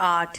8।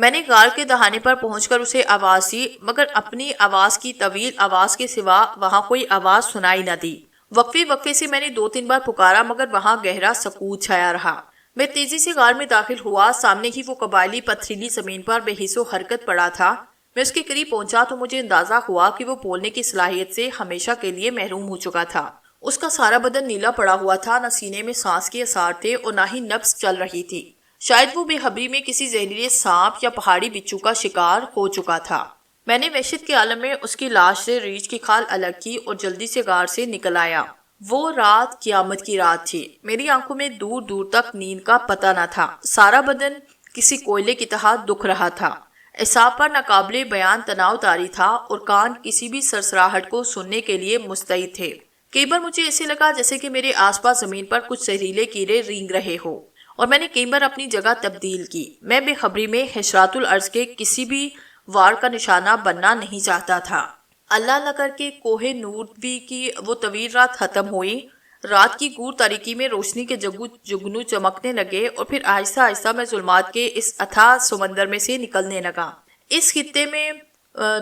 میں نے غار کے دہانے پر پہنچ کر اسے آواز دی، مگر اپنی آواز کی طویل آواز کے سوا وہاں کوئی آواز سنائی نہ دی۔ وقفے وقفے سے میں نے 2-3 بار پکارا، مگر وہاں گہرا سکوت چھایا رہا۔ میں تیزی سے غار میں داخل ہوا۔ سامنے ہی وہ قبائلی پتھریلی زمین پر بے حس و حرکت پڑا تھا۔ میں اس کے قریب پہنچا تو مجھے اندازہ ہوا کہ وہ بولنے کی صلاحیت سے ہمیشہ کے لیے محروم ہو چکا تھا۔ اس کا سارا بدن نیلا پڑا ہوا تھا، نہ سینے میں سانس کے آثار تھے اور نہ ہی نبض چل رہی تھی۔ شاید وہ بے خبری میں کسی زہریلے سانپ یا پہاڑی بچھو کا شکار ہو چکا تھا۔ میں نے وحشت کے عالم میں اس کی لاش سے ریچھ کی کھال الگ کی اور جلدی سے غار سے نکل آیا۔ وہ رات قیامت کی رات تھی۔ میری آنکھوں میں دور دور تک نیند کا پتہ نہ تھا۔ سارا بدن کسی کوئلے کی طرح دکھ رہا تھا۔ اعصاب پر ناقابل بیان تناؤ طاری تھا اور کان کسی بھی سرسراہٹ کو سننے کے لیے مستعد تھے۔ کئی بار مجھے ایسے لگا جیسے کہ میرے آس پاس زمین پر کچھ زہریلے کیڑے رینگ رہے ہو، اور میں نے کئی بار اپنی جگہ تبدیل کی۔ میں بے خبری میں حشرات الارض کے کسی بھی وار کا نشانہ بننا نہیں چاہتا تھا۔ اللہ اللہ کر کے کوہ نور بھی کی وہ طویل رات ختم ہوئی۔ رات کی گور تاریکی میں روشنی کے جگنو چمکنے لگے اور پھر آہستہ آہستہ میں ظلمات کے اس اتھاہ سمندر میں سے نکلنے لگا، اس خطے میں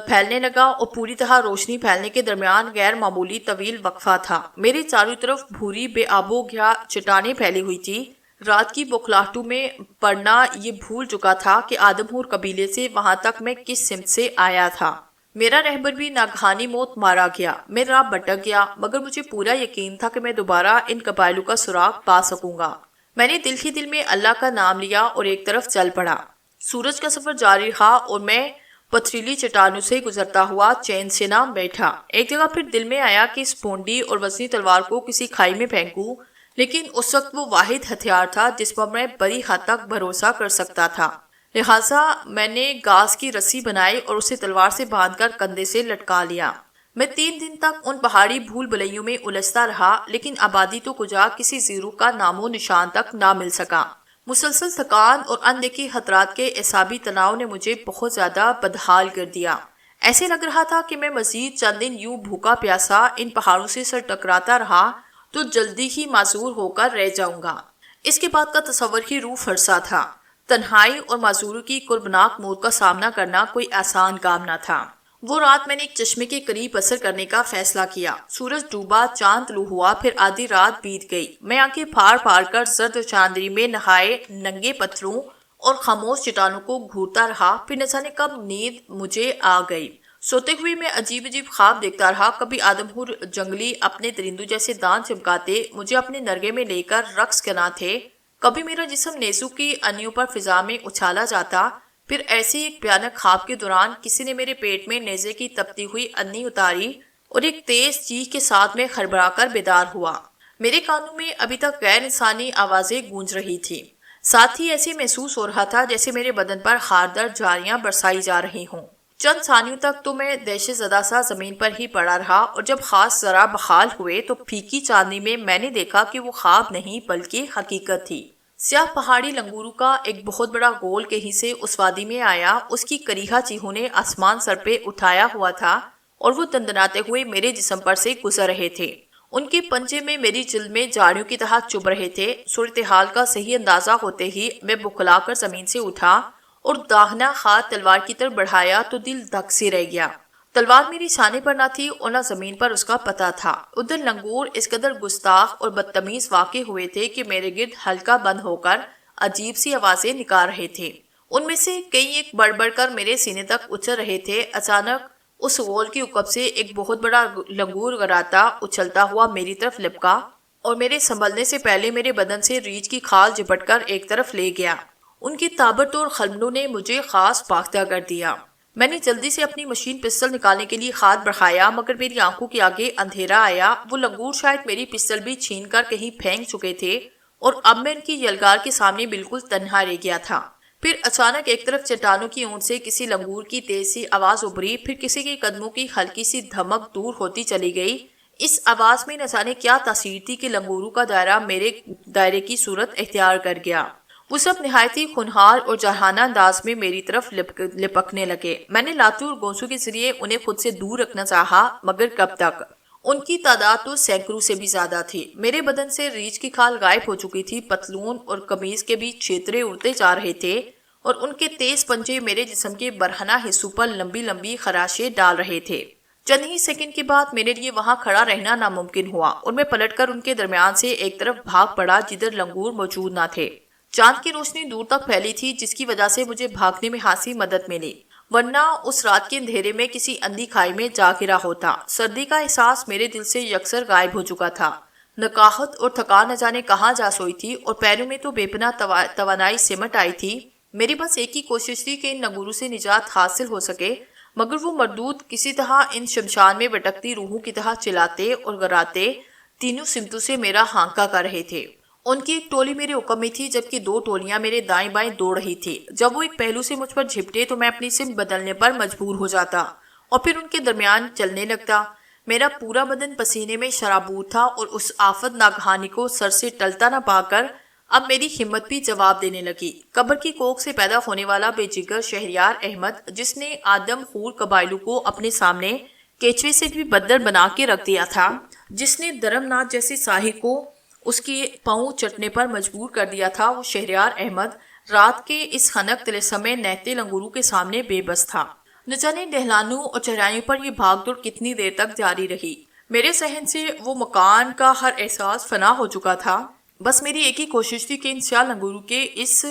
پھیلنے لگا، اور پوری طرح روشنی پھیلنے کے درمیان غیر معمولی طویل وقفہ تھا۔ میرے چاروں طرف بھوری بے آب و گیا چٹانیں پھیلی ہوئی تھی۔ رات کی بوکھلاہٹوں میں پڑنا یہ بھول چکا تھا کہ آدم ہور قبیلے سے وہاں تک میں کس سمت سے آیا تھا۔ میرا رہبر بھی ناگہانی موت مارا گیا۔ میں راہ بھٹک گیا، مگر مجھے پورا یقین تھا کہ میں دوبارہ ان قبائلوں کا سراغ پا سکوں گا۔ میں نے دل ہی دل میں اللہ کا نام لیا اور ایک طرف چل پڑا۔ سورج کا سفر جاری رہا اور میں پتھریلی چٹانوں سے گزرتا ہوا چین سے نہ بیٹھا۔ ایک جگہ پھر دل میں آیا کہ اس بھونڈی اور وزنی تلوار کو کسی کھائی میں پھینکوں، لیکن اس وقت وہ واحد ہتھیار تھا جس پر میں بڑی حد تک بھروسہ کر سکتا تھا۔ لہٰذا میں نے گھاس کی رسی بنائی اور اسے تلوار سے باندھ کر کندھے سے لٹکا لیا۔ میں 3 دن تک ان پہاڑی بھول بھلیوں میں الجھتا رہا، لیکن آبادی تو کجا، کسی زیرو کا نام و نشان تک نہ مل سکا۔ مسلسل تھکان اور اندیکھی خطرات کے اعصابی تناؤ نے مجھے بہت زیادہ بدحال کر دیا۔ ایسے لگ رہا تھا کہ میں مزید چند دن یوں بھوکا پیاسا ان پہاڑوں سے سر ٹکراتا رہا تو جلدی ہی معذور ہو کر رہ جاؤں گا۔ اس کے بعد کا تصور ہی روح فرسا تھا۔ تنہائی اور معذوری کی کربناک موت کا سامنا کرنا کوئی آسان کام نہ تھا۔ وہ رات میں نے ایک چشمے کے قریب بسر کرنے کا فیصلہ کیا۔ سورج ڈوبا، چاند طلوع ہوا، پھر آدھی رات بیت گئی۔ میں آنکھیں پھاڑ پھاڑ کر زرد چاندنی میں نہائے ننگے پتھروں اور خاموش چٹانوں کو گھورتا رہا۔ پھر نہ جانے کب نیند مجھے آ گئی۔ سوتے ہوئے میں عجیب عجیب خواب دیکھتا رہا۔ کبھی آدم ہور جنگلی اپنے درندوں جیسے دانت چمکاتے مجھے اپنے نرگے میں لے کر رقص کرنا تھے، کبھی میرا جسم نیزوں کی انیوں پر فضا میں اچھالا جاتا۔ پھر ایسے ایک بھیانک خواب کے دوران کسی نے میرے پیٹ میں نیزے کی تپتی ہوئی انی اتاری اور ایک تیز چیخ کے ساتھ میں کھڑبڑا کر بیدار ہوا۔ میرے کانوں میں ابھی تک غیر انسانی آوازیں گونج رہی تھی۔ ساتھ ہی ایسے محسوس ہو رہا تھا جیسے میرے بدن پر خاردر جاریاں برسائی جا رہی ہوں۔ چند ثانیوں تک تو میں دہشت زدہ سا زمین پر ہی پڑا رہا، اور جب خاص ذرا بحال ہوئے تو پھیکی چاندنی میں نے دیکھا کہ وہ خواب نہیں بلکہ حقیقت تھی۔ سیاہ پہاڑی لنگوروں کا ایک بہت بڑا گول کہیں سے اس وادی میں آیا۔ اس کی کریہا چیہوں نے آسمان سر پہ اٹھایا ہوا تھا اور وہ دندناتے ہوئے میرے جسم پر سے گزر رہے تھے۔ ان کے پنجے میں میری جلد میں جاڑیوں کی طرح چبھ رہے تھے۔ صورتحال کا صحیح اندازہ ہوتے ہی میں بکھلا کر زمین سے اٹھا اور داہنا ہاتھ تلوار کی طرف بڑھایا تو دل دھک سے رہ گیا۔ تلوار میری شانے پر نہ تھی اور نہ زمین پر اس کا پتہ تھا۔ ادھر لنگور اس قدر گستاخ اور بدتمیز واقع ہوئے تھے کہ میرے گرد حلقہ بند ہو کر عجیب سی آوازیں نکال رہے تھے۔ ان میں سے کئی ایک بڑھ بڑھ کر میرے سینے تک اچھل رہے تھے۔ اچانک اس غول کی اکب سے ایک بہت بڑا لنگور غراتا اچھلتا ہوا میری طرف لپکا اور میرے سنبھلنے سے پہلے میرے بدن سے ریچھ کی کھال جپٹ کر ایک طرف لے گیا۔ ان کی تابڑتوڑ خلبنوں نے مجھے خاص پاختہ کر دیا۔ میں نے جلدی سے اپنی مشین پستل نکالنے کے لیے ہاتھ بڑھایا، مگر میری آنکھوں کے آگے اندھیرا آیا۔ وہ لنگور شاید میری پستل بھی چھین کر کہیں پھینک چکے تھے اور اب میں ان کی یلغار کے سامنے بالکل تنہا رہ گیا تھا۔ پھر اچانک ایک طرف چٹانوں کی اونٹ سے کسی لنگور کی تیز سی آواز ابھری، پھر کسی کے قدموں کی ہلکی سی دھمک دور ہوتی چلی گئی۔ اس آواز میں نہ جانے کیا تاثیر تھی کہ لنگوروں کا دائرہ میرے دائرے کی صورت اختیار کر گیا۔ وہ سب نہایت ہی خونخوار اور جارحانہ انداز میں میری طرف لپکنے لگے۔ میں نے لاتوں اور گونسوں کے ذریعے انہیں خود سے دور رکھنا چاہا، مگر کب تک؟ ان کی تعداد تو سینکڑوں سے بھی زیادہ تھی۔ میرے بدن سے ریچھ کی کھال غائب ہو چکی تھی۔ پتلون اور قمیض کے بھی چھیترے اڑتے جا رہے تھے اور ان کے تیز پنجے میرے جسم کے برہنہ حصوں پر لمبی لمبی خراشیں ڈال رہے تھے۔ چند ہی سیکنڈ کے بعد میرے لیے وہاں کھڑا رہنا ناممکن ہوا اور میں پلٹ کر ان کے درمیان سے ایک طرف بھاگ پڑا جدھر لنگور موجود نہ تھے۔ چاند کی روشنی دور تک پھیلی تھی جس کی وجہ سے مجھے بھاگنے میں خاصی مدد ملی، ورنہ اس رات کے اندھیرے میں کسی اندھی کھائی میں جا گرا ہوتا۔ سردی کا احساس میرے دل سے یکسر غائب ہو چکا تھا۔ نقاہت اور تھکان نہ جانے کہاں جا سوئی تھی اور پیروں میں تو بے پناہ توانائی سمٹ آئی تھی۔ میری بس ایک ہی کوشش تھی کہ ان لنگوروں سے نجات حاصل ہو سکے، مگر وہ مردود کسی طرح ان شمشان میں بھٹکتی روحوں کی طرح چلاتے اور گراتے تینوں سمتوں سے میرا ہانکا کر رہے تھے۔ ان کی ایک ٹولی میرے حکم میں تھی جبکہ دو ٹولیاں میرے دائیں بائیں دوڑ رہی تھی۔ جب وہ ایک پہلو سے مجھ پر جھپٹے تو میں اپنی سمت بدلنے پر مجبور ہو جاتا اور پھر ان کے درمیان چلنے لگتا۔ میرا پورا بدن پسینے میں شرابور تھا اور اس آفت ناگہانی کو سر سے ٹلتا نہ پا کر اب میری ہمت بھی جواب دینے لگی۔ قبر کی کوکھ سے پیدا ہونے والا بے جگر شہریار احمد، جس نے آدم خور قبائلوں کو اپنے سامنے کیچوے سے بھی بدتر بنا کے رکھ دیا تھا، جس نے درم ناتھ جیسے ساحر کو اس کے پاؤں چٹنے پر مجبور کر دیا تھا، وہ شہریار احمد رات کے اس خنک طلسم میں نہتے لنگوروں کے سامنے بے بس تھا۔ نہ جانے دہلانوں اور چہرائیوں پر یہ بھاگ دوڑ کتنی دیر تک جاری رہی۔ میرے ذہن سے وہ مکان کا ہر احساس فنا ہو چکا تھا۔ بس میری ایک ہی کوشش تھی کہ ان سیاہ لنگوروں کے اس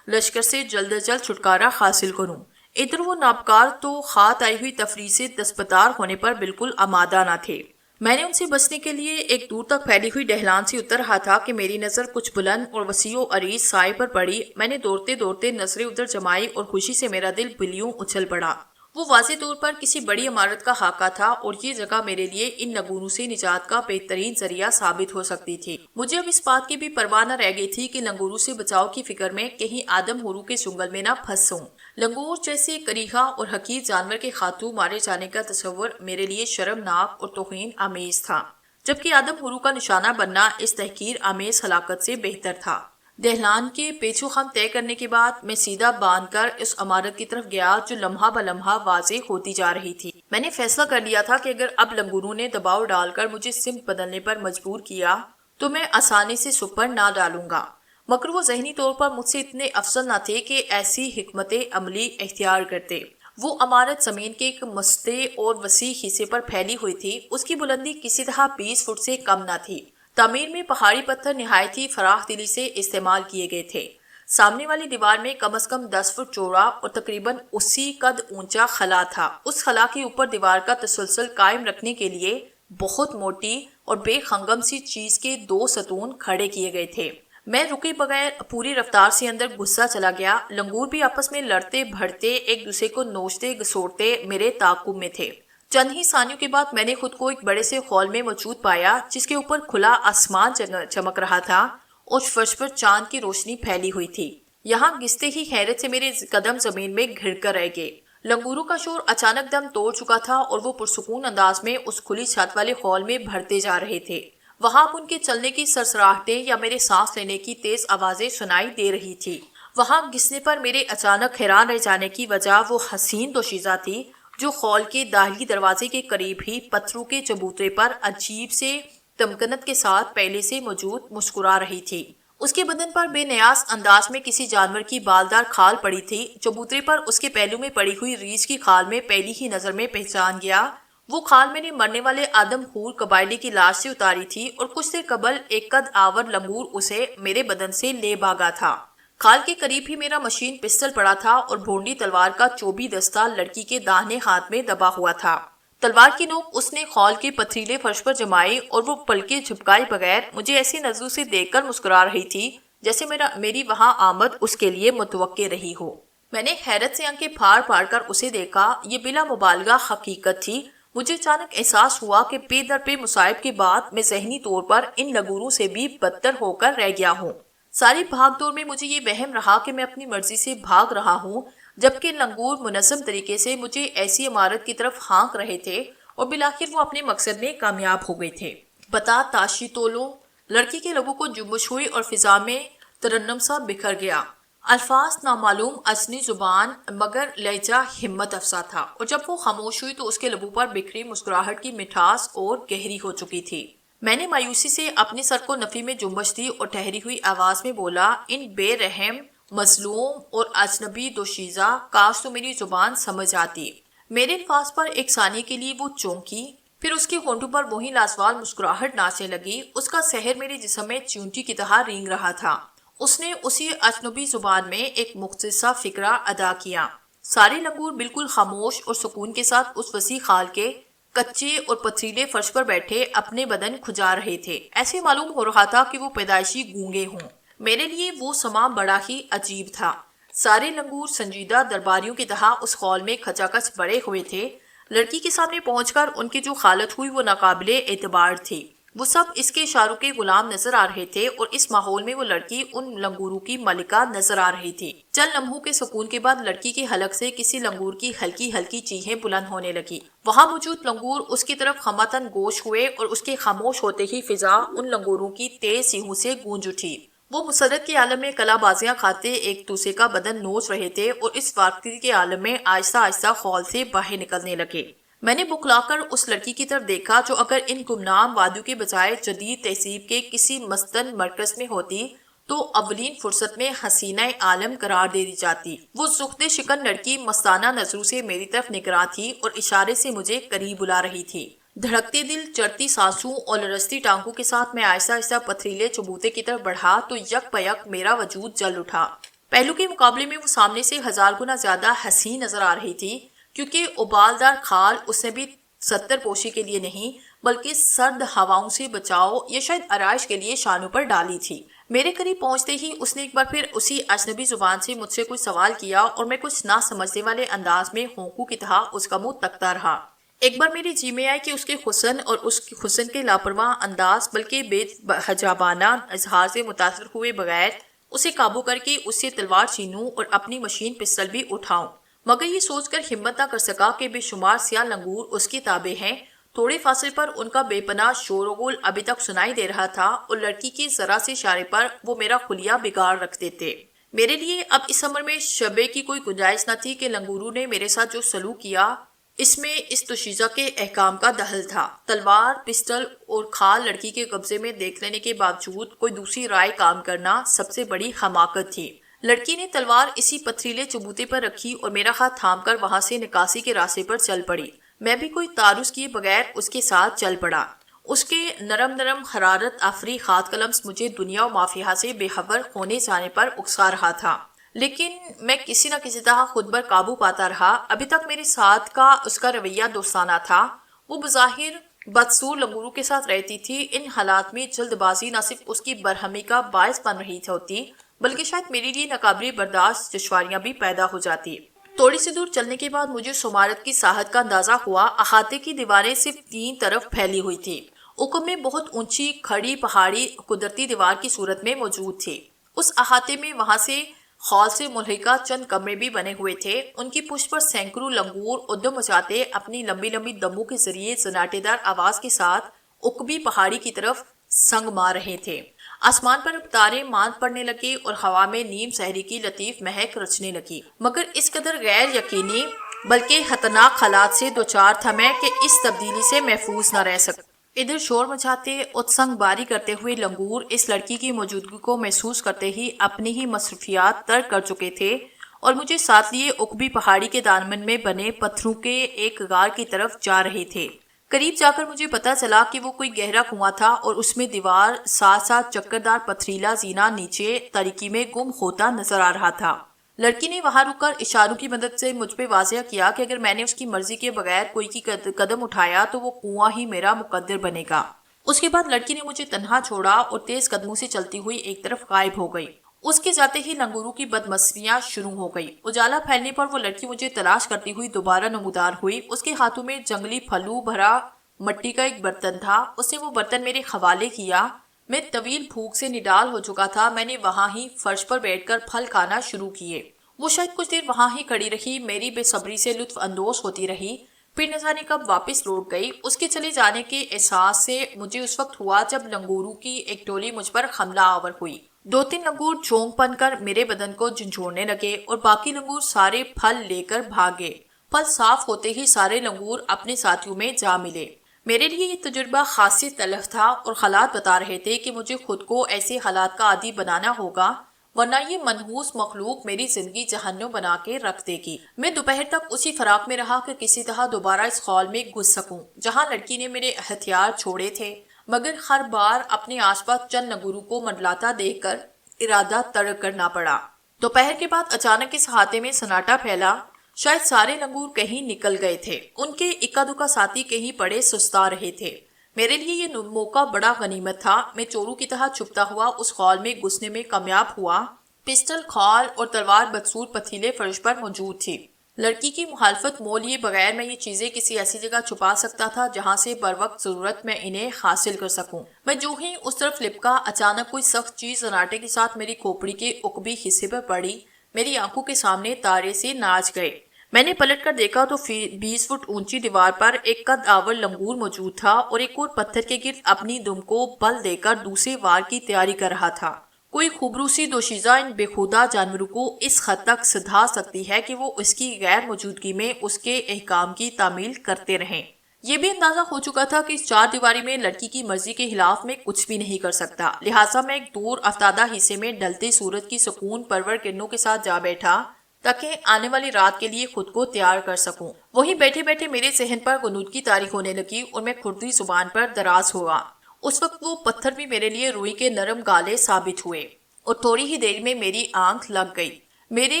لشکر سے جلد از جلد چھٹکارا حاصل کروں۔ ادھر وہ نابکار تو خات آئی ہوئی تفریح سے دستبردار ہونے پر بالکل آمادہ نہ تھے۔ میں نے ان سے بچنے کے لیے ایک دور تک پھیلی ہوئی ڈہلان سے اتر رہا تھا کہ میری نظر کچھ بلند اور وسیع و عریض سائے پر پڑی۔ میں نے دوڑتے دوڑتے نظریں ادھر جمائی اور خوشی سے میرا دل بلیوں اچھل پڑا۔ وہ واضح طور پر کسی بڑی عمارت کا خاکہ تھا اور یہ جگہ میرے لیے ان لنگوروں سے نجات کا بہترین ذریعہ ثابت ہو سکتی تھی۔ مجھے اب اس بات کی بھی پرواہ نہ رہ گئی تھی کہ لنگوروں سے بچاؤ کی فکر میں کہیں آدم ہورو کے چنگل میں نہ پھنسوں۔ لنگور جیسے کریہا اور حقیر جانور کے خاتون مارے جانے کا تصور میرے لیے شرمناک اور توہین آمیز تھا، جبکہ آدم ہورو کا نشانہ بننا اس تحقیر آمیز ہلاکت سے بہتر تھا۔ دہلان کے پیچو خم طے کرنے کے بعد میں سیدھا باندھ کر اس عمارت کی طرف گیا جو لمحہ بلمحہ واضح ہوتی جا رہی تھی۔ میں نے فیصلہ کر لیا تھا کہ اگر اب لنگوروں نے دباؤ ڈال کر مجھے سمت بدلنے پر مجبور کیا تو میں آسانی سے سپر نہ ڈالوں گا، مگر وہ ذہنی طور پر مجھ سے اتنے افضل نہ تھے کہ ایسی حکمت عملی اختیار کرتے۔ وہ عمارت زمین کے ایک مسطح اور وسیع حصے پر پھیلی ہوئی تھی۔ اس کی بلندی کسی طرح 20 فٹ سے کم نہ تھی۔ تعمیر میں پہاڑی پتھر نہایت ہی فراخ دلی سے استعمال کیے گئے تھے۔ سامنے والی دیوار میں کم از کم 10 فٹ چوڑا اور تقریباً 80 قد اونچا خلا تھا۔ اس خلا کے اوپر دیوار کا تسلسل قائم رکھنے کے لیے بہت موٹی اور بے خنگم سی چیز کے 2 ستون کھڑے کیے گئے تھے۔ میں رکے بغیر پوری رفتار سے اندر گھستا چلا گیا۔ لنگور بھی آپس میں لڑتے بھڑتے ایک دوسرے کو نوچتے گسوڑتے میرے تعاقب میں تھے۔ چند ہی ثانیوں کے بعد میں نے خود کو ایک بڑے سے ہال میں موجود پایا جس کے اوپر کھلا آسمان چمک رہا تھا اور فرش پر چاند کی روشنی پھیلی ہوئی تھی۔ یہاں گھستے ہی حیرت سے میرے قدم زمین میں گھڑ کر رہ گئے۔ لنگوروں کا شور اچانک دم توڑ چکا تھا اور وہ پرسکون انداز میں اس کھلی چھت والے ہال میں بھرتے جا رہے تھے۔ وہاں اب ان کے چلنے کی سرسراہٹیں یا میرے سانس لینے کی تیز آوازیں سنائی دے رہی تھی۔ وہاں گھسنے پر میرے اچانک حیران رہ جانے کی وجہ وہ حسین دوشیزہ تھی جو ہال کے داخلی دروازے کے قریب ہی پتھروں کے چبوترے پر عجیب سے تمکنت کے ساتھ پہلے سے موجود مسکرا رہی تھی۔ اس کے بدن پر بے نیاز انداز میں کسی جانور کی بالدار کھال پڑی تھی۔ چبوترے پر اس کے پہلو میں پڑی ہوئی ریچھ کی کھال میں پہلی ہی نظر میں پہچان گیا۔ وہ کھال میں نے مرنے والے آدم خور قبائلی کی لاش سے اتاری تھی اور کچھ دیر قبل ایک قد آور لنگور اسے میرے بدن سے لے بھاگا تھا۔ کھال کے قریب ہی میرا مشین پسٹل پڑا تھا اور بھونڈی تلوار کا چوبی دستہ لڑکی کے داہنے ہاتھ میں دبا ہوا تھا۔ تلوار کی نوک اس نے خال کے پتھریلے فرش پر جمائی اور وہ پلکیں جھپکائے بغیر مجھے ایسی نظروں سے دیکھ کر مسکرا رہی تھی جیسے میری وہاں آمد اس کے لیے متوقع رہی ہو۔ میں نے حیرت سے آنکھیں پھاڑ پھاڑ کر اسے دیکھا۔ یہ بلا مبالغہ حقیقت تھی۔ مجھے اچانک احساس ہوا کہ پے در پہ مصائب کے بعد میں ذہنی طور پر ان لنگوروں سے بھی بدتر ہو کر رہ گیا ہوں۔ ساری بھاگ دوڑ میں مجھے یہ وہم رہا کہ میں اپنی مرضی سے بھاگ رہا ہوں، جبکہ لنگور منظم طریقے سے مجھے ایسی عمارت کی طرف ہانک رہے تھے اور بالآخر وہ اپنے مقصد میں کامیاب ہو گئے تھے۔ بتا تاشی تولو۔ لڑکی کے لبوں کو جنبش ہوئی اور فضا میں ترنم سا بکھر گیا۔ الفاظ نامعلوم اجنبی زبان مگر لہجہ ہمت افزا تھا، اور جب وہ خاموش ہوئی تو اس کے لبوں پر بکھری مسکراہٹ کی مٹھاس اور گہری ہو چکی تھی۔ میں نے مایوسی سے اپنے سر کو نفی میں جنبش دی اور ٹھہری ہوئی آواز میں بولا، ان بے رحم مظلوم اور اجنبی دوشیزہ، کاش تو میری زبان سمجھ آتی۔ میرے الفاظ پر ایک ثانیے کے لیے وہ چونکی، پھر اس کے ہونٹوں پر وہی لازوال مسکراہٹ ناچنے لگی۔ اس کا سحر میرے جسم میں چیونٹی کی طرح رینگ رہا تھا۔ اس نے اسی اجنبی زبان میں ایک مختصر فقرہ ادا کیا۔ سارے لنگور بالکل خاموش اور سکون کے ساتھ اس وسیع خال کے کچے اور پتھریلے فرش پر بیٹھے اپنے بدن کھجا رہے تھے۔ ایسے معلوم ہو رہا تھا کہ وہ پیدائشی گونگے ہوں۔ میرے لیے وہ سماں بڑا ہی عجیب تھا۔ سارے لنگور سنجیدہ درباریوں کی طرح اس ہال میں کھچا کھچ بڑے ہوئے تھے۔ لڑکی کے سامنے پہنچ کر ان کی جو حالت ہوئی وہ ناقابل اعتبار تھی۔ وہ سب اس کے اشاروں کے غلام نظر آ رہے تھے اور اس ماحول میں وہ لڑکی ان لنگوروں کی ملکہ نظر آ رہی تھی۔ چند لمحوں کے سکون کے بعد لڑکی کے حلق سے کسی لنگور کی ہلکی ہلکی چیخیں بلند ہونے لگی۔ وہاں موجود لنگور اس کی طرف خمتن گوش ہوئے اور اس کے خاموش ہوتے ہی فضا ان لنگوروں کی تیز سینحوں سے گونج اٹھی۔ وہ مسرت کے عالم میں کلا بازیاں کھاتے ایک دوسرے کا بدن نوچ رہے تھے اور اس واقعی کے عالم میں آہستہ آہستہ خول سے باہر نکلنے لگے۔ میں نے بکھلا کر اس لڑکی کی طرف دیکھا جو اگر ان گمنام وادیوں کے بجائے جدید تہذیب کے کسی مستن مرکز میں ہوتی تو اولین فرصت میں حسینہ عالم قرار دے دی جاتی۔ وہ زخد شکن لڑکی مستانہ نظروں سے میری طرف نگراں تھی اور اشارے سے مجھے قریب بلا رہی تھی۔ دھڑکتے دل، چڑھتی سانسوں اور لرزتی ٹانگوں کے ساتھ میں آہستہ آہستہ پتھریلے چبوتے کی طرف بڑھا تو یک بیک میرا وجود جل اٹھا۔ پہلو کے مقابلے میں وہ سامنے سے 1000 گنا زیادہ حسین نظر آ رہی تھی، کیونکہ ابالدار کھال اس نے بھی ستر پوشی کے لیے نہیں بلکہ سرد ہواؤں سے بچاؤ یا شاید آرائش کے لیے شانوں پر ڈالی تھی۔ میرے قریب پہنچتے ہی اس نے ایک بار پھر اسی اجنبی زبان سے مجھ سے کوئی سوال کیا اور میں کچھ نہ سمجھنے والے انداز میں ہونکوں کی طرح اس کا منہ تکتا رہا۔ ایک بار میرے جی میں آئے کہ اس کے حسن اور اس کے حسن کے لاپرواہ انداز بلکہ بے حجابانہ اظہار سے متاثر ہوئے بغیر اسے قابو کر کے اس سے تلوار چھینوں اور اپنی مشین پستل بھی اٹھاؤں، مگر یہ سوچ کر ہمت نہ کر سکا کہ بے شمار سیاہ لنگور اس کے تابع ہیں۔ تھوڑے فاصلے پر ان کا بے پناہ شور و غل ابھی تک سنائی دے رہا تھا اور لڑکی کے ذرا سے اشارے پر وہ میرا خلیہ بگاڑ رکھ دیتے۔ میرے لیے اب اس عمر میں شبے کی کوئی گنجائش نہ تھی کہ لنگوروں نے میرے ساتھ جو سلوک کیا اس میں اس دوشیزہ کے احکام کا دخل تھا۔ تلوار، پسٹل اور کھال لڑکی کے قبضے میں دیکھ لینے کے باوجود کوئی دوسری رائے کام کرنا سب سے بڑی حماقت تھی۔ لڑکی نے تلوار اسی پتھریلے چبوتے پر رکھی اور میرا ہاتھ تھام کر وہاں سے نکاسی کے راستے پر چل پڑی۔ میں بھی کوئی تعارض کیے بغیر اس کے ساتھ چل پڑا۔ اس کے نرم نرم حرارت آفری ہاتھ کا لمس مجھے دنیا و مافیہ سے بے خبر ہونے جانے پر اکسا رہا تھا، لیکن میں کسی نہ کسی طرح خود پر قابو پاتا رہا۔ ابھی تک میرے ساتھ کا اس کا رویہ دوستانہ تھا۔ وہ بظاہر بدسور لنگوروں کے ساتھ رہتی تھی۔ ان حالات میں جلد بازی نہ صرف اس کی برہمی کا باعث بن رہی ہوتی بلکہ شاید میرے لیے ناقابل برداشت دشواریاں بھی پیدا ہو جاتی۔ تھوڑی سی دور چلنے کے بعد مجھے سمارت کی ساحت کا اندازہ ہوا۔ احاطے کی دیواریں صرف 3 طرف پھیلی ہوئی تھی۔ اوپر میں بہت اونچی کھڑی پہاڑی قدرتی دیوار کی صورت میں موجود تھی۔ اس احاطے میں وہاں سے خال سے ملحقہ چند کمرے بھی بنے ہوئے تھے۔ ان کی پشت پر سینکڑوں لنگور ادم مچاتے اپنی لمبی لمبی دموں کے ذریعے سناٹے دار آواز کے ساتھ عقبی پہاڑی کی طرف سنگ مار رہے تھے۔ آسمان پر تارے ماند پڑنے لگے اور ہوا میں نیم سحری کی لطیف مہک رچنے لگی، مگر اس قدر غیر یقینی بلکہ خطرناک حالات سے دوچار تھا میں کہ اس تبدیلی سے محفوظ نہ رہ سکا۔ ادھر شور مچاتے اور سنگ باری کرتے ہوئے لنگور اس لڑکی کی موجودگی کو محسوس کرتے ہی اپنی ہی مصروفیات ترک کر چکے تھے اور مجھے ساتھ لیے عقبی پہاڑی کے دامن میں بنے پتھروں کے ایک غار کی طرف جا رہے تھے۔ قریب جا کر مجھے پتا چلا کہ وہ کوئی گہرا کنواں تھا اور اس میں دیوار ساتھ ساتھ چکردار پتھریلا زینہ نیچے تاریکی میں گم ہوتا نظر آ رہا تھا۔ لڑکی نے وہاں رک کر اشاروں کی مدد سے مجھ پہ واضح کیا کہ اگر میں نے اس کی مرضی کے بغیر کوئی کی قدم اٹھایا تو وہ کنواں ہی میرا مقدر بنے گا۔ اس کے بعد لڑکی نے مجھے تنہا چھوڑا اور تیز قدموں سے چلتی ہوئی ایک طرف غائب ہو گئی۔ اس کے جاتے ہی لنگوروں کی بدمسمیاں شروع ہو گئی۔ اجالا پھیلنے پر وہ لڑکی مجھے تلاش کرتی ہوئی دوبارہ نمودار ہوئی۔ اس کے ہاتھوں میں جنگلی پھلوں بھرا مٹی کا ایک برتن تھا۔ اس نے وہ برتن میرے حوالے کیا۔ میں طویل بھوک سے نڈال ہو چکا تھا۔ میں نے وہاں ہی فرش پر بیٹھ کر پھل کھانا شروع کیے۔ وہ شاید کچھ دیر وہاں ہی کھڑی رہی، میری بے صبری سے لطف اندوز ہوتی رہی، پھر نہ جانے کب واپس لوٹ گئی۔ اس کے چلے جانے کے احساس سے مجھے اس وقت ہوا جب لنگوروں کی ایک ٹولی مجھ پر حملہ آور ہوئی۔ 2-3 لنگور چونک بن کر میرے بدن کو جھنجھوڑنے لگے اور باقی لنگور سارے پھل لے کر بھاگے۔ پھل صاف ہوتے ہی سارے لنگور اپنے ساتھیوں میں جا ملے۔ میرے لیے یہ تجربہ خاصی تلخ تھا اور حالات بتا رہے تھے کہ مجھے خود کو ایسے حالات کا عادی بنانا ہوگا ورنہ یہ منحوس مخلوق میری زندگی جہنم بنا کے رکھ دے گی۔ میں دوپہر تک اسی فراق میں رہا کہ کسی طرح دوبارہ اس خال میں گھس سکوں جہاں لڑکی نے میرے ہتھیار چھوڑے تھے، مگر ہر بار اپنے آس پاس چند لنگوروں کو منڈلاتا دیکھ کر ارادہ ترک کرنا پڑا۔ دوپہر کے بعد اچانک اس احاطے میں سناٹا پھیلا۔ شاید سارے لنگور کہیں نکل گئے تھے، ان کے اکا دکا ساتھی کہیں پڑے سستا رہے تھے۔ میرے لیے یہ موقع بڑا غنیمت تھا۔ میں چوروں کی طرح چھپتا ہوا اس خال میں گھسنے میں کامیاب ہوا۔ پسٹل، کھال اور تلوار بدسور پتھیلے فرش پر موجود تھی۔ لڑکی کی مخالفت مول لیے بغیر میں یہ چیزیں کسی ایسی جگہ چھپا سکتا تھا جہاں سے بروقت ضرورت میں انہیں حاصل کر سکوں۔ میں جو ہی اس طرف لپکا، اچانک کوئی سخت چیز سناٹے کے ساتھ میری کھوپڑی کے عقبی حصے پر پڑی۔ میری آنکھوں کے سامنے تارے سے ناچ گئے۔ میں نے پلٹ کر دیکھا تو 20 فٹ اونچی دیوار پر ایک قد آور لنگور موجود تھا اور ایک اور پتھر کے گرد اپنی دم کو بل دے کر دوسرے وار کی تیاری کر رہا تھا۔ کوئی خبروسی دوشیزہ ان بے خودہ جانوروں کو اس حد تک سدھا سکتی ہے کہ وہ اس کی غیر موجودگی میں اس کے احکام کی تعمیل کرتے رہیں۔ یہ بھی اندازہ ہو چکا تھا کہ اس چار دیواری میں لڑکی کی مرضی کے خلاف میں کچھ بھی نہیں کر سکتا، لہٰذا میں ایک دور افتادہ حصے میں ڈلتے سورج کی سکون پرور کرنوں کے ساتھ جا بیٹھا تاکہ آنے والی رات کے لیے خود کو تیار کر سکوں۔ وہیں بیٹھے بیٹھے میرے ذہن پر غنودگی طاری ہونے لگی اور میں کھردی زبان پر دراز ہوا۔ اس وقت وہ پتھر بھی میرے لیے روئی کے نرم گالے ثابت ہوئے اور تھوڑی ہی دیر میں میری آنکھ لگ گئی۔ میرے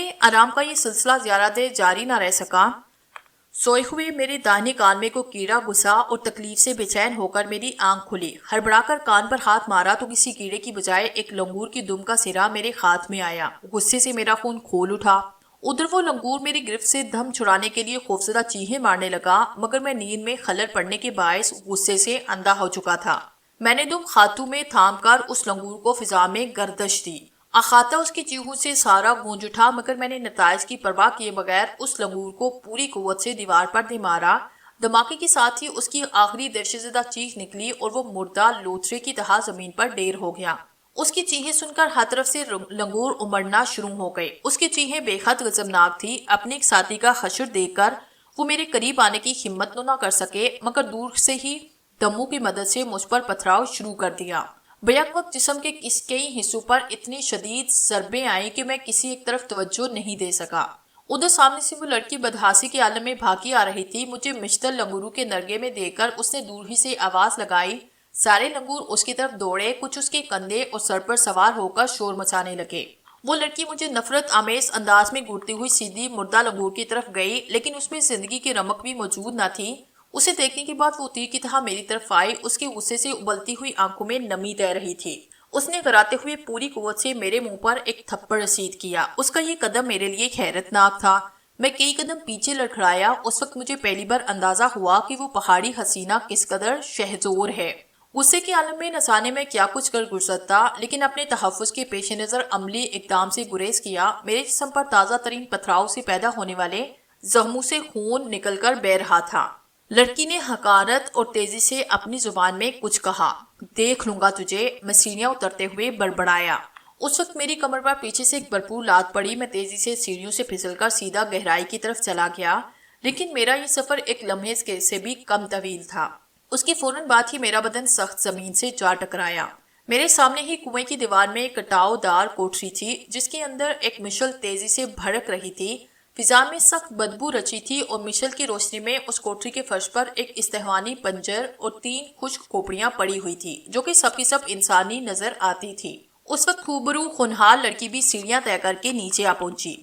آرام کا یہ سلسلہ زیادہ دیر جاری نہ رہ سکا۔ سوئے ہوئے میرے داہنے کان میں کوئی کیڑا گھسا اور تکلیف سے بے چین ہو کر میری آنکھ کھلی۔ ہڑبڑا کر کان پر ہاتھ مارا تو کسی کیڑے کی بجائے ایک لنگور کی دم کا سرا میرے ہاتھ میں آیا۔ غصے سے میرا خون کھول اٹھا۔ ادھر وہ لنگور میری گرفت سے دم چھڑانے کے لیے خوفزدہ چیخیں مارنے لگا، مگر میں نیند میں خلل پڑنے کے باعث غصے سے اندھا ہو چکا تھا۔ میں نے دم خاتوں میں تھام کر اس لنگور کو فضا میں گردش دی۔ احاطہ اس کی چیخوں سے سارا گونج اٹھا، مگر میں نے نتائج کی پرواہ کیے بغیر اس لنگور کو پوری قوت سے دیوار پر دے مارا۔ دھماکے کے ساتھ ہی اس کی آخری دہشت زدہ چیخ نکلی اور وہ مردہ لوتھڑے کی طرح زمین پر ڈھیر ہو گیا۔ اس کی چیخیں سن کر ہر طرف سے لنگور امڑنا شروع ہو گئے۔ اس کی چیخیں بے حد غضبناک تھی۔ اپنے ایک ساتھی کا حشر دیکھ کر وہ میرے قریب آنے کی ہمت نہ کر سکے، مگر دور سے ہی دموں کی مدد سے مجھ پر پتھراؤ شروع کر دیا۔ بیک وقت جسم کے کئی حصوں پر اتنی شدید ضربیں آئیں کہ میں کسی ایک طرف توجہ نہیں دے سکا۔ ادھر سامنے سے وہ لڑکی بدحاسی کے عالم میں بھاگی آ رہی تھی۔ مجھے مشتل لنگوروں کے نرگے میں دیکھ کر اس نے دور ہی سے آواز لگائی۔ سارے لنگور اس کی طرف دوڑے، کچھ اس کے کندھے اور سر پر سوار ہو کر شور مچانے لگے۔ وہ لڑکی مجھے نفرت آمیز انداز میں گھورتی ہوئی سیدھی مردہ لنگور کی طرف گئی، لیکن اس میں زندگی کی رمق بھی موجود نہ تھی۔ اسے دیکھنے کے بعد وہ تیر کی طرح میری طرف آئی۔ اس کے غصے سے ابلتی ہوئی آنکھوں میں نمی تیر رہی تھی۔ اس نے گراتے ہوئے پوری قوت سے میرے منہ پر ایک تھپڑ رسید کیا۔ اس کا یہ قدم میرے لیے حیرت ناک تھا۔ میں کئی قدم پیچھے لڑکھڑایا۔ اس وقت مجھے پہلی بار اندازہ ہوا کہ وہ پہاڑی حسینہ کس قدر شہزور ہے۔ غصے کے عالم میں نہ جانے میں کیا کچھ کر گزرتا، لیکن اپنے تحفظ کے پیش نظر عملی اقدام سے گریز کیا۔ میرے جسم پر تازہ ترین پتھراؤ سے پیدا ہونے والے زخموں سے خون نکل کر بہہ رہا تھا۔ لڑکی نے حقارت اور تیزی سے اپنی زبان میں کچھ کہا۔ دیکھ لوں گا تجھے، میں سیڑھیاں اترتے ہوئے بڑبڑایا۔ اس وقت میری کمر پر پیچھے سے ایک بھرپور لات پڑی۔ میں تیزی سے سیڑھیوں سے پھسل کر سیدھا گہرائی کی طرف چلا گیا، لیکن میرا یہ سفر ایک لمحے سے بھی کم طویل تھا۔ اس کے فوراً بعد ہی میرا بدن سخت زمین سے جا ٹکرایا۔ میرے سامنے ہی کنویں کی دیوار میں ایک کٹاؤ دار کوٹری تھی، جس کے اندر ایک مشعل تیزی سے بھڑک رہی تھی۔ فضا میں سخت بدبو رچی تھی اور مشعل کی روشنی میں اس کوٹری کے فرش پر ایک استحوانی پنجر اور 3 خشک کھوپڑیاں پڑی ہوئی تھی، جو کہ سب کی سب انسانی نظر آتی تھی۔ اس وقت خوبرو خونحال لڑکی بھی سیڑھیاں طے کر کے نیچے آ پہنچی۔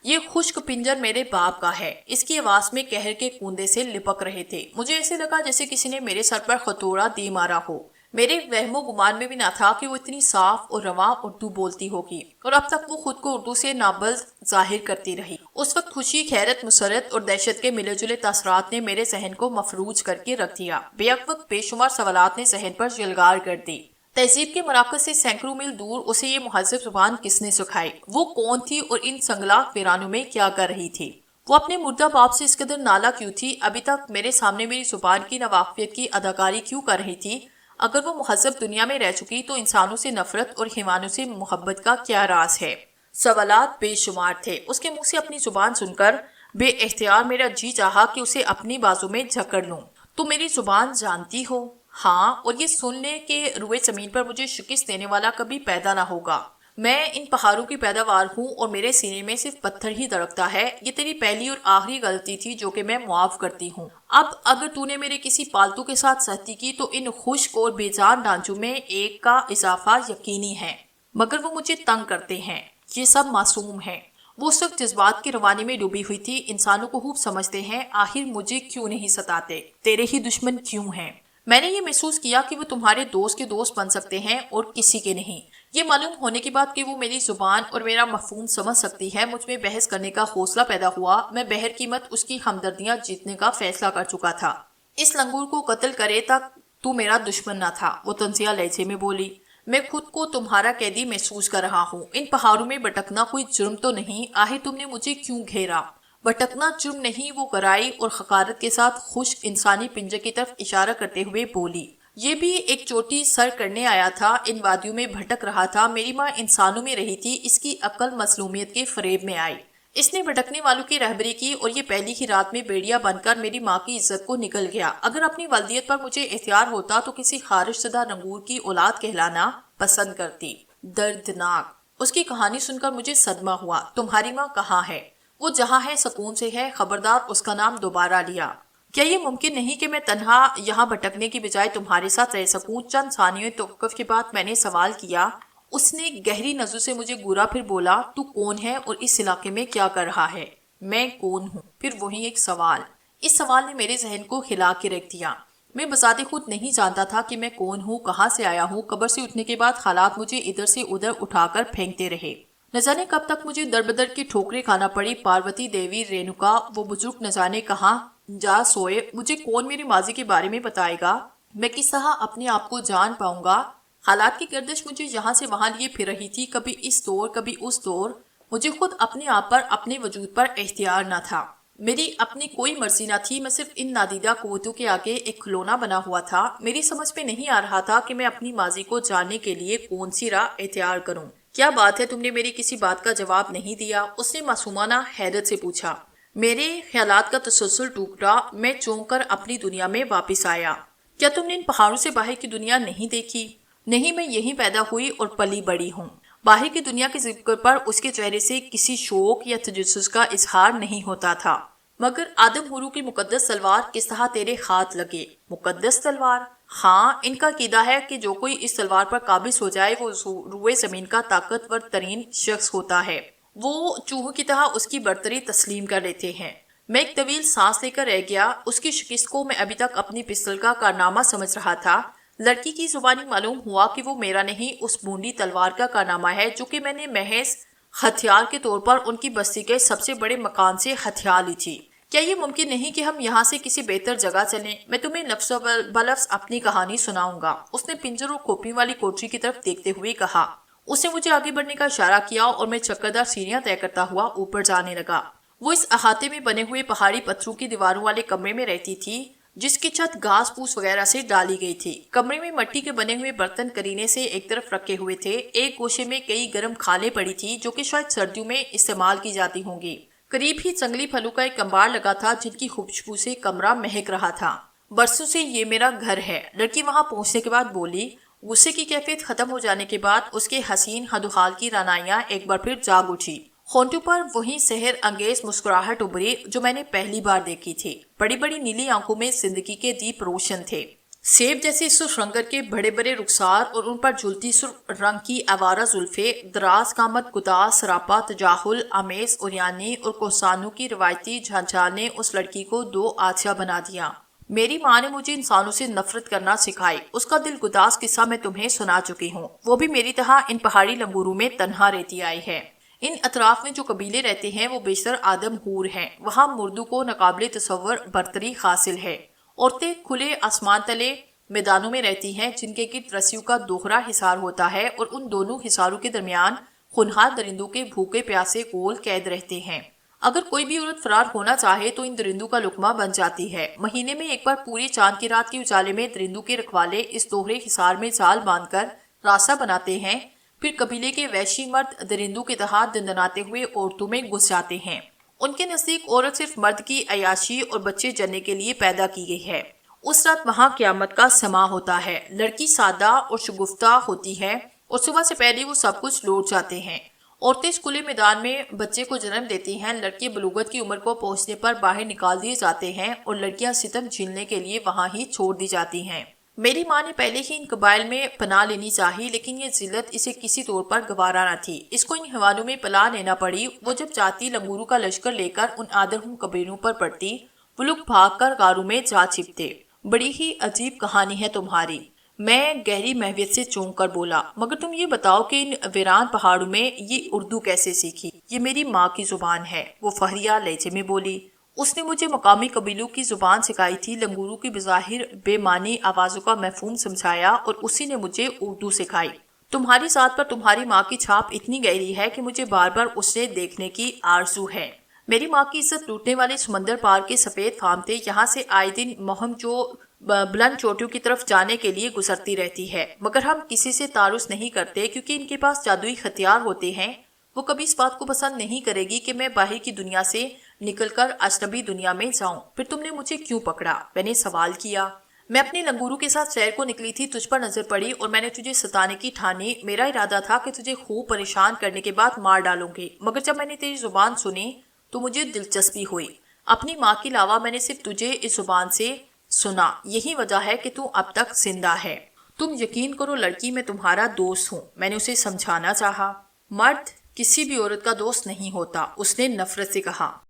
یہ خشک پنجر میرے باپ کا ہے، اس کی آواز میں قہر کے کوندے سے لپک رہے تھے۔ مجھے ایسے لگا جیسے کسی نے میرے سر پر خطورہ دے مارا ہو۔ میرے وہم و گمان میں بھی نہ تھا کہ وہ اتنی صاف اور رواں اردو بولتی ہوگی، اور اب تک وہ خود کو اردو سے نابلد ظاہر کرتی رہی۔ اس وقت خوشی، حیرت، مسرت اور دہشت کے ملے جلے تاثرات نے میرے ذہن کو مفروض کر کے رکھ دیا۔ بیک وقت بے شمار سوالات نے ذہن پر جلگار کر دی۔ تہذیب کے مراکز سے سینکڑوں میل دور اسے یہ مہذب زبان کس نے سکھائی؟ وہ کون تھی اور ان سنگلاخ ویرانوں میں کیا کر رہی تھی؟ وہ اپنے مردہ باپ سے اس قدر نالا کیوں تھی؟ ابھی تک میرے سامنے میری زبان کی ناواقفیت کی اداکاری کیوں کر رہی تھی؟ اگر وہ مہذب دنیا میں رہ چکی تو انسانوں سے نفرت اور حیوانوں سے محبت کا کیا راز ہے؟ سوالات بے شمار تھے۔ اس کے منہ سے اپنی زبان سن کر بے اختیار میرا جی چاہا کہ اسے اپنی بازو میں جکڑ لوں۔ تم میری زبان جانتی ہو؟ ہاں، اور یہ سن لے کہ روئے زمین پر مجھے شکست دینے والا کبھی پیدا نہ ہوگا۔ میں ان پہاڑوں کی پیداوار ہوں اور میرے سینے میں صرف پتھر ہی دھڑکتا ہے۔ یہ تیری پہلی اور آخری غلطی تھی جو کہ میں معاف کرتی ہوں۔ اب اگر تو نے میرے کسی پالتو کے ساتھ سختی کی تو ان خشک اور بے جان ڈھانچوں میں ایک کا اضافہ یقینی ہے، مگر وہ مجھے تنگ کرتے ہیں۔ یہ سب معصوم ہیں۔ وہ اس وقت جذبات کی روانی میں ڈوبی ہوئی تھی۔ انسانوں کو خوب سمجھتے ہیں، آخر مجھے کیوں نہیں ستاتے؟ تیرے ہی دشمن کیوں ہیں؟ میں نے یہ محسوس کیا کہ وہ تمہارے دوست کے دوست بن سکتے ہیں اور کسی کے نہیں۔ یہ معلوم ہونے کے بعد کہ وہ میری زبان اور میرا مفہوم سمجھ سکتی ہے، مجھ میں بحث کرنے کا حوصلہ پیدا ہوا۔ میں بہر قیمت اس کی ہمدردیاں جیتنے کا فیصلہ کر چکا تھا۔ اس لنگور کو قتل کرے تک تو میرا دشمن نہ تھا، وہ طنزیہ لہجے میں بولی۔ میں خود کو تمہارا قیدی محسوس کر رہا ہوں۔ ان پہاڑوں میں بھٹکنا کوئی جرم تو نہیں؟ آخر تم نے مجھے کیوں گھیرا؟ بھٹکنا جرم نہیں، وہ گہرائی اور حقارت کے ساتھ خشک انسانی پنجر کی طرف اشارہ کرتے ہوئے بولی۔ یہ بھی ایک چوٹی سر کرنے آیا تھا، ان وادیوں میں بھٹک رہا تھا۔ میری ماں انسانوں میں رہی تھی، اس کی عقل مظلومیت کے فریب میں آئی۔ اس نے بھٹکنے والوں کی رہبری کی اور یہ پہلی ہی رات میں بیڑیا بن کر میری ماں کی عزت کو نگل گیا۔ اگر اپنی والدیت پر مجھے اختیار ہوتا تو کسی خارج شدہ لنگور کی اولاد کہلانا پسند کرتی۔ دردناک۔ اس کی کہانی سن کر مجھے صدمہ ہوا۔ تمہاری ماں کہاں ہے؟ وہ جہاں ہے سکون سے ہے، خبردار اس کا نام دوبارہ لیا۔ کیا یہ ممکن نہیں کہ میں تنہا یہاں بھٹکنے کی بجائے تمہارے ساتھ رہ سکوں؟ چند ثانیوں توقف کے بعد میں نے سوال کیا۔ اس نے گہری نظر سے مجھے گورا، پھر بولا، تو کون ہے اور اس علاقے میں کیا کر رہا ہے؟ میں کون ہوں؟ پھر وہی ایک سوال۔ اس سوال نے میرے ذہن کو ہلا کے رکھ دیا۔ میں بذات خود نہیں جانتا تھا کہ میں کون ہوں، کہاں سے آیا ہوں۔ قبر سے اٹھنے کے بعد حالات مجھے ادھر سے ادھر اٹھا کر پھینکتے رہے۔ نہ جانے کب تک مجھے در بدر کی ٹھوکریں کھانا پڑی۔ پاروتی دیوی، رینوکا، وہ بزرگ نہ جانے کہاں جا سوئے۔ مجھے کون میرے ماضی کے بارے میں بتائے گا؟ میں کس طرح اپنے آپ کو جان پاؤں گا؟ حالات کی گردش مجھے یہاں سے وہاں لیے پھر رہی تھی، کبھی اس دور کبھی اس دور۔ مجھے خود اپنے آپ پر، اپنے وجود پر اختیار نہ تھا۔ میری اپنی کوئی مرضی نہ تھی۔ میں صرف ان نادیدہ قوتوں کے آگے ایک کھلونا بنا ہوا تھا۔ میری سمجھ میں نہیں آ رہا تھا کہ میں اپنی ماضی کو جاننے کے لیے کون سی راہ اختیار کروں۔ کیا بات ہے تم نے میری کسی بات کا جواب نہیں دیا؟ اس نے معصومانہ حیرت سے پوچھا۔ میرے خیالات کا تسلسل ٹوٹا۔ میں چونک کر اپنی دنیا میں واپس آیا۔ کیا تم نے ان پہاڑوں سے باہر کی دنیا نہیں دیکھی؟ نہیں، میں یہیں پیدا ہوئی اور پلی بڑی ہوں۔ باہر کی دنیا کے ذکر پر اس کے چہرے سے کسی شوق یا تجسس کا اظہار نہیں ہوتا تھا۔ مگر آدم حورو کی مقدس تلوار کس طرح تیرے ہاتھ لگے؟ مقدس تلوار؟ ہاں، ان کا عقیدہ ہے کہ جو کوئی اس تلوار پر قابض ہو جائے وہ روئے زمین کا طاقتور ترین شخص ہوتا ہے۔ وہ چوہوں کی طرح اس کی برتری تسلیم کر لیتے ہیں۔ میں ایک طویل سانس لے کر رہ گیا۔ اس کی شکست کو میں ابھی تک اپنی پستل کا کارنامہ سمجھ رہا تھا۔ لڑکی کی زبانی معلوم ہوا کہ وہ میرا نہیں، اس بونڈی تلوار کا کارنامہ ہے جو کہ میں نے محض ہتھیار کے طور پر ان کی بستی کے سب سے بڑے مکان سے ہتھیار لی تھی۔ کیا یہ ممکن نہیں کہ ہم یہاں سے کسی بہتر جگہ چلیں؟ میں تمہیں لفظ بلفظ اپنی کہانی سناؤں گا۔ اس نے پنجر اور کھوپڑی والی کوٹری کی طرف دیکھتے ہوئے کہا۔ اس نے مجھے آگے بڑھنے کا اشارہ کیا اور میں چکردار سیڑھیاں طے کرتا ہوا اوپر جانے لگا۔ وہ اس احاطے میں بنے ہوئے پہاڑی پتھروں کی دیواروں والے کمرے میں رہتی تھی جس کی چھت گھاس پھوس وغیرہ سے ڈالی گئی تھی۔ کمرے میں مٹی کے بنے ہوئے برتن کرینے سے ایک طرف رکھے ہوئے تھے۔ ایک گوشے میں کئی گرم کھالیں پڑی تھی جو کہ شاید سردیوں میں استعمال کی جاتی ہوں گی۔ قریب ہی جنگلی پھلوں کا ایک انبار لگا تھا جن کی خوشبو سے کمرہ مہک رہا تھا۔ برسوں سے یہ میرا گھر ہے، لڑکی وہاں پہنچنے کے بعد بولی۔ غصے کی کیفیت ختم ہو جانے کے بعد اس کے حسین حدوحال کی رعنائیاں ایک بار پھر جاگ اٹھی۔ ہونٹوں پر وہی سحر انگیز مسکراہٹ ابھری جو میں نے پہلی بار دیکھی تھی۔ بڑی بڑی نیلی آنکھوں میں زندگی کے دیپ روشن تھے۔ سیب جیسے سرخ رنگر کے بڑے بڑے رخسار اور ان پر جھلتی سرخ رنگ کی آوارہ زلفیں، دراز قامت گداز سراپا تجاہل آمیز اوریانی اور کوسانوں کی روایتی جھنجھال نے اس لڑکی کو دو آدھا بنا دیا۔ میری ماں نے مجھے انسانوں سے نفرت کرنا سکھائی۔ اس کا دل گداز قصہ میں تمہیں سنا چکی ہوں۔ وہ بھی میری طرح ان پہاڑی لنگوروں میں تنہا رہتی آئی ہے۔ ان اطراف میں جو قبیلے رہتے ہیں وہ بیشتر آدم حور ہیں۔ وہاں مردوں کو ناقابل تصور برتری حاصل ہے۔ عورتیں کھلے آسمان تلے میدانوں میں رہتی ہیں جن کے گرد رسیوں کا دوہرا حصار ہوتا ہے اور ان دونوں حصاروں کے درمیان خونخوار درندوں کے بھوکے پیاسے گول قید رہتے ہیں۔ اگر کوئی بھی عورت فرار ہونا چاہے تو ان درندوں کا لقمہ بن جاتی ہے۔ مہینے میں ایک بار پوری چاند کی رات کے اجالے میں درندوں کے رکھوالے اس دوہرے حصار میں جال باندھ کر راستہ بناتے ہیں، پھر قبیلے کے وحشی مرد درندوں کے تحت دندناتے ہوئے عورتوں میں گھس جاتے ہیں۔ ان کے نزدیک عورت صرف مرد کی عیاشی اور بچے جننے کے لیے پیدا کی گئی ہے۔ اس رات وہاں قیامت کا سماں ہوتا ہے۔ لڑکی سادہ اور شگفتہ ہوتی ہے اور صبح سے پہلے وہ سب کچھ لوٹ جاتے ہیں۔ عورتیں کھلے میدان میں بچے کو جنم دیتی ہیں، لڑکے بلوغت کی عمر کو پہنچنے پر باہر نکال دیے جاتے ہیں اور لڑکیاں ستم جھیلنے کے لیے وہاں ہی چھوڑ دی جاتی ہیں۔ میری ماں نے پہلے ہی ان قبائل میں پناہ لینی چاہی، لیکن یہ ذلت اسے کسی طور پر گوارا نہ تھی۔ اس کو ان حوالوں میں پناہ لینا پڑی۔ وہ جب چاہتی لنگوروں کا لشکر لے کر ان آدرہم قبیلوں پر پڑتی، وہ لوگ بھاگ کر غاروں میں جا چھپتے۔ بڑی ہی عجیب کہانی ہے تمہاری، میں گہری محویت سے چونک کر بولا، مگر تم یہ بتاؤ کہ ان ویران پہاڑوں میں یہ اردو کیسے سیکھی؟ یہ میری ماں کی زبان ہے، وہ فہریہ لہجے میں بولی۔ اس نے مجھے مقامی قبیلوں کی زبان سکھائی تھی، لنگوروں کی بظاہر بے معنی آوازوں کا مفہوم سمجھایا اور اسی نے مجھے اردو سکھائی۔ تمہاری ذات پر تمہاری ماں کی چھاپ اتنی گہری ہے کہ مجھے بار بار اسے دیکھنے کی آرزو ہے۔ میری ماں کی عزت لوٹنے والے سمندر پار کے سفید خامتے یہاں سے آئے دن مہم جو بلند چوٹیوں کی طرف جانے کے لیے گزرتی رہتی ہے، مگر ہم کسی سے تعارف نہیں کرتے کیونکہ ان کے پاس جادوئی ہتھیار ہوتے ہیں۔ وہ کبھی اس بات کو پسند نہیں کرے گی کہ میں باہر کی دنیا سے نکل کر اجنبی دنیا میں جاؤں۔ پھر تم نے مجھے کیوں پکڑا؟ میں نے سوال کیا۔ میں اپنی لنگوروں کے ساتھ سیر کو نکلی تھی، تجھ پر نظر پڑی اور میں نے تجھے ستانے کی ٹھانی۔ میرا ارادہ تھا کہ تجھے خوب پریشان کرنے کے بعد مار ڈالوں گی، مگر جب میں نے تیری زبان سنی تو مجھے دلچسپی ہوئی۔ اپنی ماں کے علاوہ میں نے صرف تجھے اس زبان سے سنا، یہی وجہ ہے کہ تو اب تک زندہ ہے۔ تم یقین کرو لڑکی، میں تمہارا دوست ہوں، میں نے اسے سمجھانا چاہا۔ مرد کسی بھی عورت کا دوست نہیں ہوتا، اس نے نفرت سے کہا۔